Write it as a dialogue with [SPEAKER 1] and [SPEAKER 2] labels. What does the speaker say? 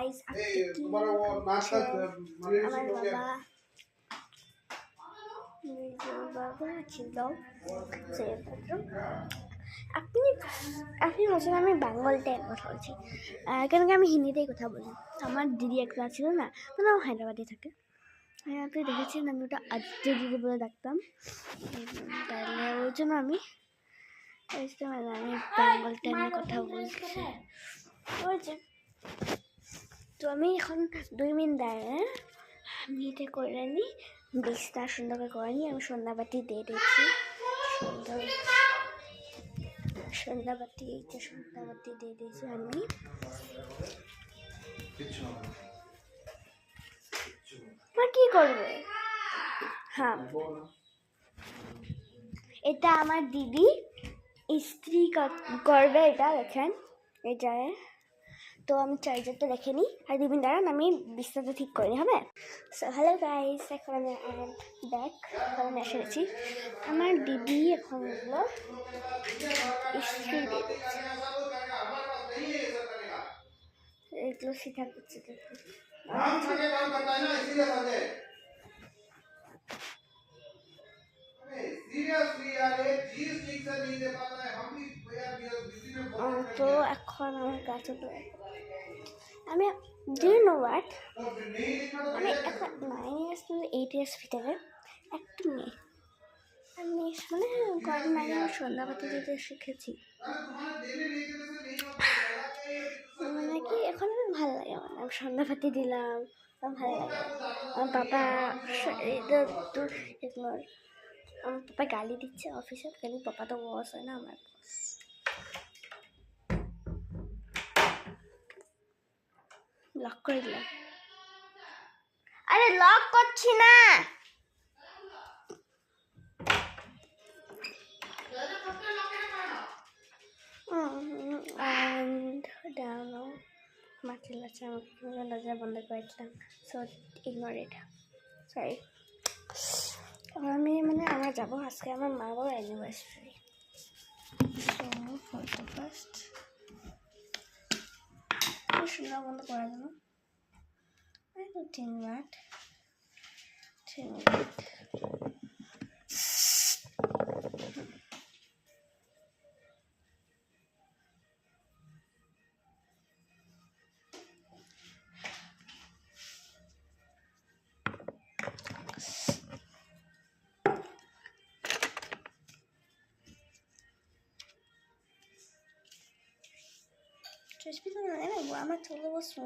[SPEAKER 1] Guys আমার বাবা ছিল আপনি আপনি বলছেন আমি বেঙ্গলটাই কথা বলছি কেন কি আমি হিন্দিতেই কথা বলি। আমার দিদি একটা ছিল না, মানে ও হায়দ্রাবাদে থাকে। হ্যাঁ আপনি দেখেছেন আমি ওটা আদিত্য দিদি বলে ডাকতাম, তাহলে ওই জন্য আমি বেঙ্গলটা নিয়ে কথা বলছি। ওই যে তো আমি এখন 2 মিনিট দাঁড়ায় আমি এটা করে নিই, বিছটা সুন্দর করে নিই। আমি সন্ধ্যাবাতি দিয়ে দিচ্ছি, সন্ধ্যাবাতি এইটা সন্ধ্যাবাতি দিয়ে দিয়েছি আমি। কি করবে? হ্যাঁ এটা আমার দিদি ইস্ত্রি করবে, এটা দেখেন এটায়। তো আমি চার্জারটা রেখে নিই আর 2 মিনিট দাঁড়ান, আমি বিছনাটা ঠিক করে নিই, হবে? সো হ্যালো গাইস, এখন আমি ব্যাক এখন আমি এসে গেছি। আমার দিদি এখন এগুলো ইস্ত্রি দিয়ে দিচ্ছে, এগুলো শেখা করছে। তো এখন আমার কাছে আমি ডু ইউ নো হোয়াট, আমি এখন 9 ইয়ার্স 8 ইয়ার্স ভিতরে একটা মেয়ে আমি মানে কয়েকদিন আগে আমি সন্ধ্যাবাতি দিতে শিখেছি, মানে কি এখন আমার ভালো লাগে। মানে আমি সন্ধ্যাবাতি দিলাম, আমার ভালো লাগে। আমার বাবা আমার পাপা গালি দিচ্ছে অফিসে, কিন্তু পাপা তো বস হয় না, আমার বস। লক করে দিলাম, আরে লক করছি না। আমার চিল্লাচ্ছে, আমাকে দরজা বন্ধ করেছিলাম, সো ইগনোর ইট, সরি। আমি মানে আমরা যাবো আজকে আমার মা বাবার anniversary, so for the first শোনা বন্ধ করা যাবে 10 মিনিট। আমার চলে বসবো।